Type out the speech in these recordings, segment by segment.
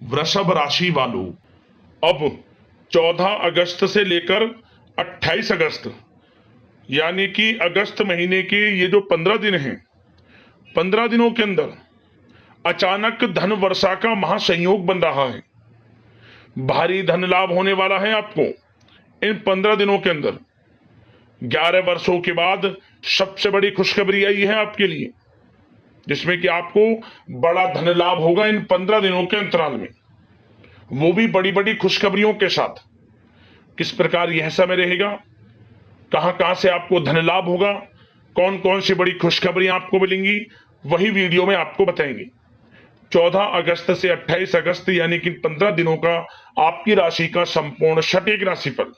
वृषभ राशि वालों, अब 14 अगस्त से लेकर 28 अगस्त यानी कि अगस्त महीने के ये जो 15 दिन हैं, 15 दिनों के अंदर अचानक धन वर्षा का महासंयोग बन रहा है। भारी धन लाभ होने वाला है आपको इन 15 दिनों के अंदर। 11 वर्षों के बाद सबसे बड़ी खुशखबरी आई है आपके लिए, जिसमें कि आपको बड़ा धन लाभ होगा इन 15 दिनों के अंतराल में, वो भी बड़ी बड़ी खुशखबरियों के साथ। किस प्रकार यह समय रहेगा, कहां कहां से आपको धन लाभ होगा, कौन कौन सी बड़ी खुशखबरियां आपको मिलेंगी, वही वीडियो में आपको बताएंगे। 14 अगस्त से 28 अगस्त यानी कि 15 दिनों का आपकी राशि का संपूर्ण सटीक राशिफल,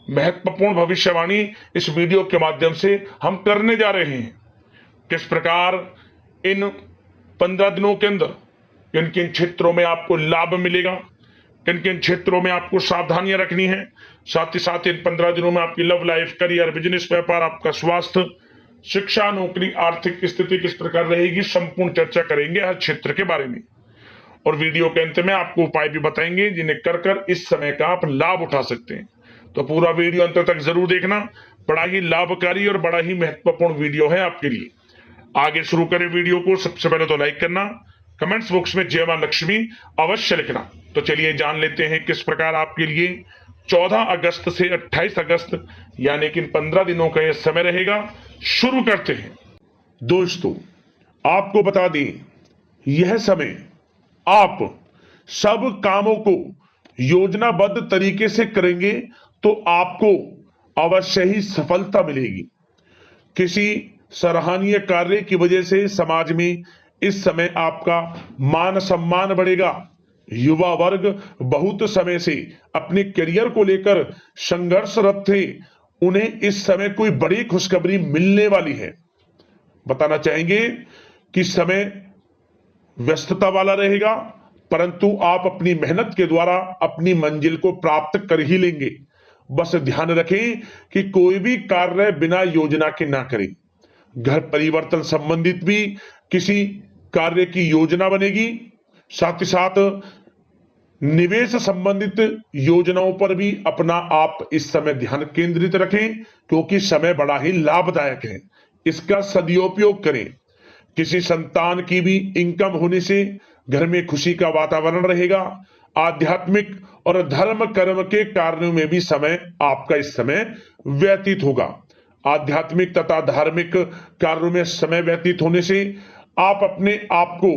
महत्वपूर्ण भविष्यवाणी इस वीडियो के माध्यम से हम करने जा रहे हैं। किस प्रकार इन 15 दिनों के अंदर किन किन क्षेत्रों में आपको लाभ मिलेगा, किन किन क्षेत्रों में आपको सावधानियां रखनी है, साथ ही साथ इन 15 दिनों में आपकी लव लाइफ, करियर, बिजनेस, व्यापार, आपका स्वास्थ्य, शिक्षा, नौकरी, आर्थिक स्थिति किस प्रकार रहेगी, संपूर्ण चर्चा करेंगे हर क्षेत्र के बारे में। और वीडियो के अंत में आपको उपाय भी बताएंगे जिन्हें कर कर इस समय का आप लाभ उठा सकते हैं। तो पूरा वीडियो अंत तक जरूर देखना, बड़ा ही लाभकारी और बड़ा ही महत्वपूर्ण वीडियो है आपके लिए। आगे शुरू करें वीडियो को। सबसे पहले तो लाइक करना, कमेंट्स बॉक्स में जय मां लक्ष्मी अवश्य लिखना। तो चलिए जान लेते हैं किस प्रकार आपके लिए 14 अगस्त से 28 अगस्त यानी कि 15 दिनों का यह समय रहेगा। शुरू करते हैं। दोस्तों, आपको बता दें, यह समय आप सब कामों को योजनाबद्ध तरीके से करेंगे तो आपको अवश्य ही सफलता मिलेगी। किसी सराहनीय कार्य की वजह से समाज में इस समय आपका मान सम्मान बढ़ेगा। युवा वर्ग बहुत समय से अपने करियर को लेकर संघर्षरत थे, उन्हें इस समय कोई बड़ी खुशखबरी मिलने वाली है। बताना चाहेंगे कि समय व्यस्तता वाला रहेगा, परंतु आप अपनी मेहनत के द्वारा अपनी मंजिल को प्राप्त कर ही लेंगे। बस ध्यान रखें कि कोई भी कार्य बिना योजना के ना करें। घर परिवर्तन संबंधित भी किसी कार्य की योजना बनेगी। साथ ही साथ निवेश संबंधित योजनाओं पर भी अपना आप इस समय ध्यान केंद्रित रखें, क्योंकि समय बड़ा ही लाभदायक है। इसका सदुपयोग करें। किसी संतान की भी इनकम होने से घर में खुशी का वातावरण रहेगा। आध्यात्मिक और धर्म कर्म के कार्यों में भी समय आपका इस समय व्यतीत होगा। आध्यात्मिक तथा धार्मिक कार्यों में समय व्यतीत होने से आप अपने आप को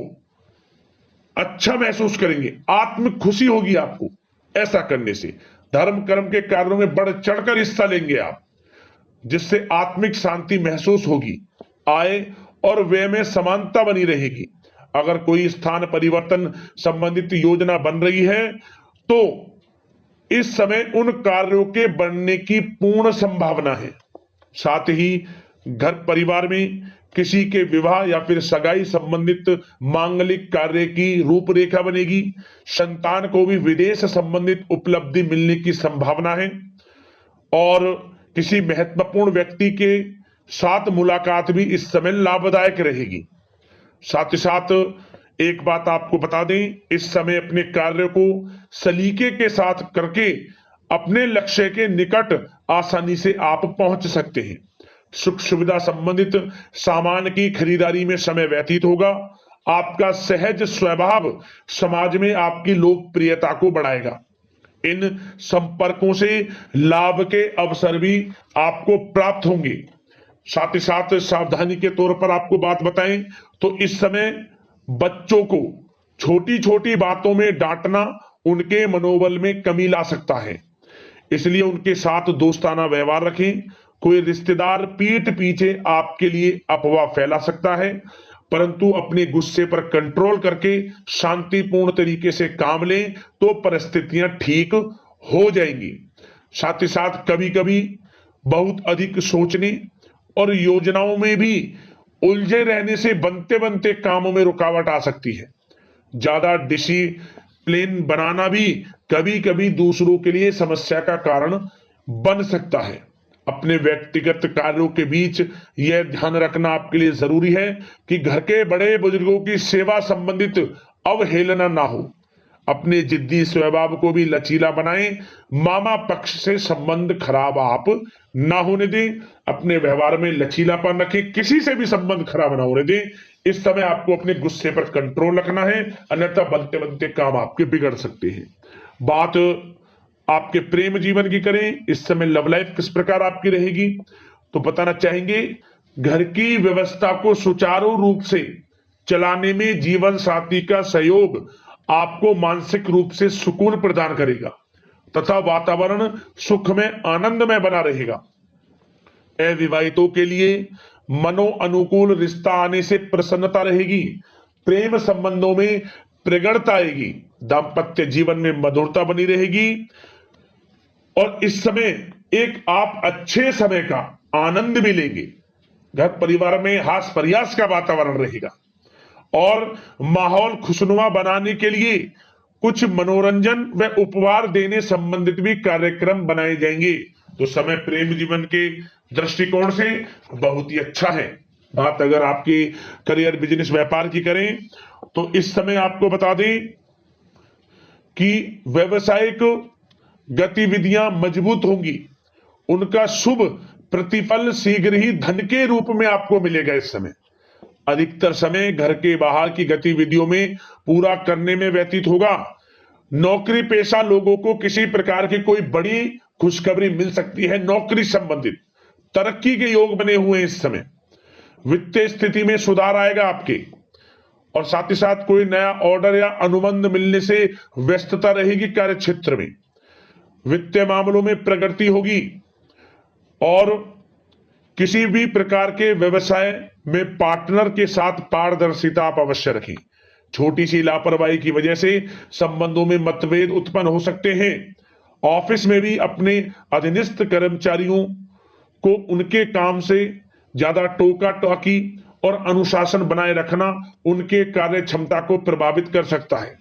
अच्छा महसूस करेंगे, आत्म खुशी होगी आपको। ऐसा करने से धर्म कर्म के कार्यों में बढ़ चढ़कर हिस्सा लेंगे आप, जिससे आत्मिक शांति महसूस होगी। आय और व्यय में समानता बनी रहेगी। अगर कोई स्थान परिवर्तन संबंधित योजना बन रही है तो इस समय उन कार्यों के बनने की पूर्ण संभावना है। साथ ही घर परिवार में किसी के विवाह या फिर सगाई संबंधित मांगलिक कार्य की रूपरेखा बनेगी। संतान को भी विदेश संबंधित उपलब्धि मिलने की संभावना है और किसी महत्वपूर्ण व्यक्ति के साथ मुलाकात भी इस समय लाभदायक रहेगी। साथ ही साथ एक बात आपको बता दें, इस समय अपने कार्य को सलीके के साथ करके अपने लक्ष्य के निकट आसानी से आप पहुंच सकते हैं। सुख सुविधा संबंधित सामान की खरीदारी में समय व्यतीत होगा। आपका सहज स्वभाव समाज में आपकी लोकप्रियता को बढ़ाएगा। इन संपर्कों से लाभ के अवसर भी आपको प्राप्त होंगे। साथ ही साथ सावधानी के तौर पर आपको बात बताएं तो इस समय बच्चों को छोटी छोटी बातों में डांटना उनके मनोबल में कमी ला सकता है, इसलिए उनके साथ दोस्ताना व्यवहार रखें। कोई रिश्तेदार पीठ पीछे आपके लिए अफवाह फैला सकता है, परंतु अपने गुस्से पर कंट्रोल करके शांतिपूर्ण तरीके से काम लें तो परिस्थितियां ठीक हो जाएंगी। साथ ही साथ कभी कभी बहुत अधिक सोचने और योजनाओं में भी उलझे रहने से बनते बनते कामों में रुकावट आ सकती है। ज्यादा डिसिप्लिन बनाना भी कभी कभी दूसरों के लिए समस्या का कारण बन सकता है। अपने व्यक्तिगत कार्यों के बीच यह ध्यान रखना आपके लिए जरूरी है कि घर के बड़े बुजुर्गों की सेवा संबंधित अवहेलना ना हो। अपने जिद्दी स्वभाव को भी लचीला बनाएं। मामा पक्ष से संबंध खराब आप ना होने दें। अपने व्यवहार में लचीलापन रखें, किसी से भी संबंध खराब ना होने दें। इस समय आपको अपने गुस्से पर कंट्रोल रखना है, अन्यथा बनते बनते काम आपके बिगड़ सकते हैं। बात आपके प्रेम जीवन की करें, इस समय लव लाइफ किस प्रकार आपकी रहेगी, तो बताना चाहेंगे घर की व्यवस्था को सुचारू रूप से चलाने में जीवन साथी का सहयोग आपको मानसिक रूप से सुकून प्रदान करेगा तथा वातावरण सुख में आनंद में बना रहेगा। अविवाहितों के लिए मनो अनुकूल रिश्ता आने से प्रसन्नता रहेगी। प्रेम संबंधों में प्रगड़ता आएगी। दाम्पत्य जीवन में मधुरता बनी रहेगी और इस समय एक आप अच्छे समय का आनंद भी लेंगे। घर परिवार में हास प्रयास का वातावरण रहेगा और माहौल खुशनुमा बनाने के लिए कुछ मनोरंजन व उपहार देने संबंधित भी कार्यक्रम बनाए जाएंगे। तो समय प्रेम जीवन के दृष्टिकोण से बहुत ही अच्छा है। बात अगर आपकी करियर बिजनेस व्यापार की करें तो इस समय आपको बता दें कि व्यवसायिक गतिविधियां मजबूत होंगी। उनका शुभ प्रतिफल शीघ्र ही धन के रूप में आपको मिलेगा। इस समय अधिकतर समय घर के बाहर की गतिविधियों में पूरा करने में व्यतीत होगा। नौकरी पेशा लोगों को किसी प्रकार की कोई बड़ी खुशखबरी मिल सकती है। नौकरी संबंधित तरक्की के योग बने हुए हैं। इस समय वित्तीय स्थिति में सुधार आएगा आपके, और साथ ही साथ कोई नया ऑर्डर या अनुबंध मिलने से व्यस्तता रहेगी। कार्य क्षेत्र में वित्तीय मामलों में प्रगति होगी और किसी भी प्रकार के व्यवसाय में पार्टनर के साथ पारदर्शिता आप अवश्य रखें। छोटी सी लापरवाही की वजह से संबंधों में मतभेद उत्पन्न हो सकते हैं। ऑफिस में भी अपने अधीनस्थ कर्मचारियों को उनके काम से ज्यादा टोका टाकी और अनुशासन बनाए रखना उनके कार्य क्षमता को प्रभावित कर सकता है।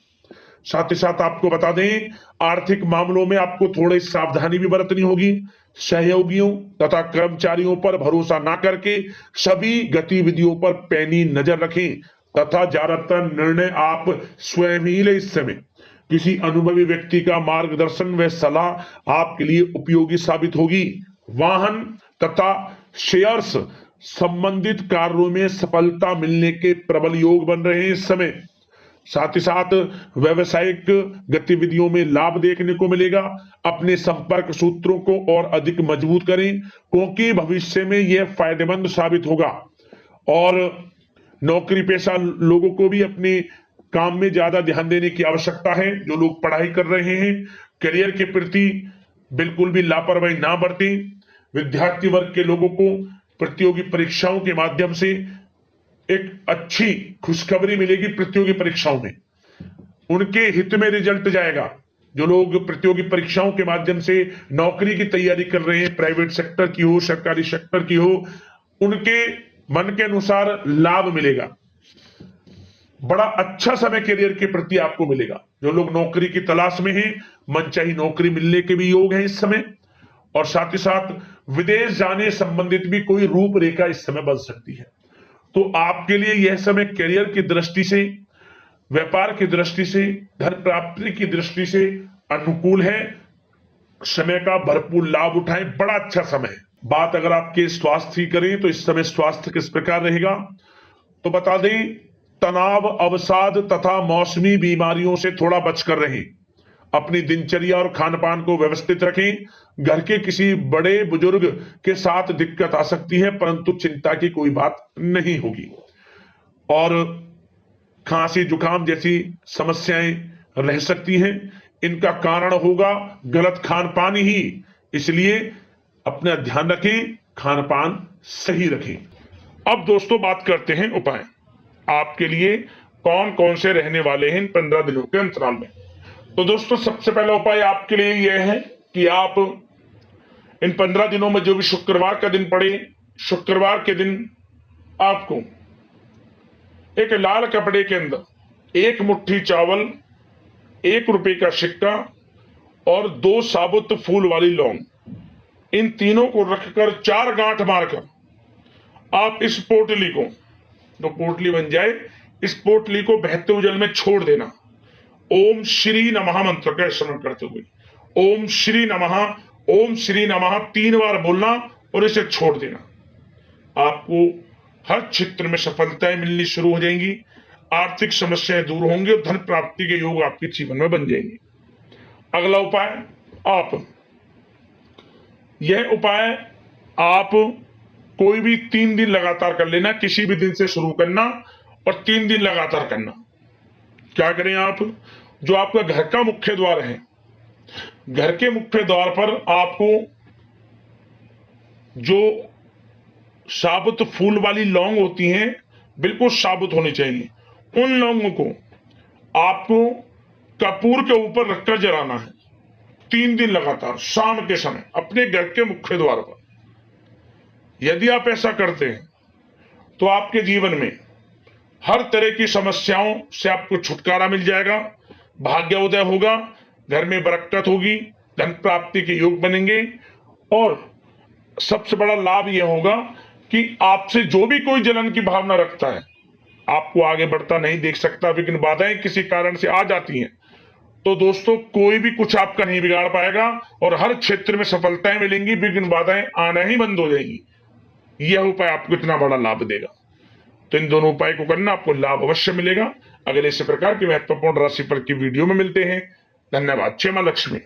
साथ ही साथ आपको बता दें आर्थिक मामलों में आपको थोड़ी सावधानी भी बरतनी होगी। सहयोगियों तथा कर्मचारियों पर भरोसा ना करके सभी गतिविधियों पर पैनी नजर रखें तथा ज्यादातर निर्णय आप स्वयं ही लें। इस समय किसी अनुभवी व्यक्ति का मार्गदर्शन व सलाह आपके लिए उपयोगी साबित होगी। वाहन तथा शेयर्स संबंधित कार्यों में सफलता मिलने के प्रबल योग बन रहे हैं इस समय। साथ ही साथ व्यवसायिक गतिविधियों में लाभ देखने को मिलेगा। अपने संपर्क सूत्रों को और अधिक मजबूत करें क्योंकि भविष्य में यह फायदेमंद साबित होगा। और नौकरी पेशा लोगों को भी अपने काम में ज्यादा ध्यान देने की आवश्यकता है। जो लोग पढ़ाई कर रहे हैं करियर के प्रति बिल्कुल भी लापरवाही ना बरतें। विद्यार्थी वर्ग के लोगों को प्रतियोगी परीक्षाओं के माध्यम से एक अच्छी खुशखबरी मिलेगी। प्रतियोगी परीक्षाओं में उनके हित में रिजल्ट जाएगा। जो लोग प्रतियोगी परीक्षाओं के माध्यम से नौकरी की तैयारी कर रहे हैं, प्राइवेट सेक्टर की हो सरकारी सेक्टर की हो, उनके मन के अनुसार लाभ मिलेगा। बड़ा अच्छा समय करियर के प्रति आपको मिलेगा। जो लोग नौकरी की तलाश में हैं मनचाही नौकरी मिलने के भी योग हैं इस समय। और साथ ही साथ विदेश जाने संबंधित भी कोई रूपरेखा इस समय बन सकती है। तो आपके लिए यह समय करियर की दृष्टि से, व्यापार की दृष्टि से, धन प्राप्ति की दृष्टि से अनुकूल है। समय का भरपूर लाभ उठाएं, बड़ा अच्छा समय है। बात अगर आपके स्वास्थ्य की करें तो इस समय स्वास्थ्य किस प्रकार रहेगा, तो बता दें तनाव, अवसाद तथा मौसमी बीमारियों से थोड़ा बचकर रहें। अपनी दिनचर्या और खान पान को व्यवस्थित रखें। घर के किसी बड़े बुजुर्ग के साथ दिक्कत आ सकती है परंतु चिंता की कोई बात नहीं होगी। और खांसी जुकाम जैसी समस्याएं रह सकती हैं, इनका कारण होगा गलत खान पान ही। इसलिए अपना ध्यान रखें, खान पान सही रखें। अब दोस्तों बात करते हैं उपाय आपके लिए कौन कौन से रहने वाले हैं इन 15 दिनों के अंतराल में। तो दोस्तों सबसे पहला उपाय आपके लिए यह है कि आप इन 15 दिनों में जो भी शुक्रवार का दिन पड़े, शुक्रवार के दिन आपको एक लाल कपड़े के अंदर 1 मुट्ठी चावल, 1 रुपए का सिक्का और 2 साबुत फूल वाली लौंग, इन तीनों को रखकर 4 गांठ मारकर आप इस पोटली को, जो पोटली बन जाए, इस पोटली को बहते हुए जल में छोड़ देना ओम श्री नमः मंत्र का स्मरण करते हुए ओम श्री नमः 3 बार बोलना और इसे छोड़ देना। आपको हर क्षेत्र में सफलताएं मिलनी शुरू हो जाएंगी, आर्थिक समस्याएं दूर होंगी और धन प्राप्ति के योग आपके जीवन में बन जाएंगे। अगला उपाय, यह उपाय आप कोई भी 3 दिन लगातार कर लेना, किसी भी दिन से शुरू करना और 3 दिन लगातार करना। क्या करें आप, जो आपका घर का मुख्य द्वार है, घर के मुख्य द्वार पर आपको जो साबुत फूल वाली लौंग होती हैं, बिल्कुल साबुत होनी चाहिए, उन लौंगों को आपको कपूर के ऊपर रखकर जलाना है 3 दिन लगातार शाम के समय अपने घर के मुख्य द्वार पर। यदि आप ऐसा करते हैं तो आपके जीवन में हर तरह की समस्याओं से आपको छुटकारा मिल जाएगा, भाग्योदय होगा, घर में बरकत होगी, धन प्राप्ति के योग बनेंगे और सबसे बड़ा लाभ यह होगा कि आपसे जो भी कोई जलन की भावना रखता है, आपको आगे बढ़ता नहीं देख सकता, विघ्न बाधाएं किसी कारण से आ जाती हैं, तो दोस्तों कोई भी कुछ आपका नहीं बिगाड़ पाएगा और हर क्षेत्र में सफलताएं मिलेंगी, विघ्न बाधाएं आना ही बंद हो जाएंगी। यह उपाय आपको इतना बड़ा लाभ देगा। तो इन दोनों उपाय को करना, आपको लाभ अवश्य मिलेगा। अगले इसी प्रकार की महत्वपूर्ण राशिफल की वीडियो में मिलते हैं। धन्यवाद। जय मां लक्ष्मी।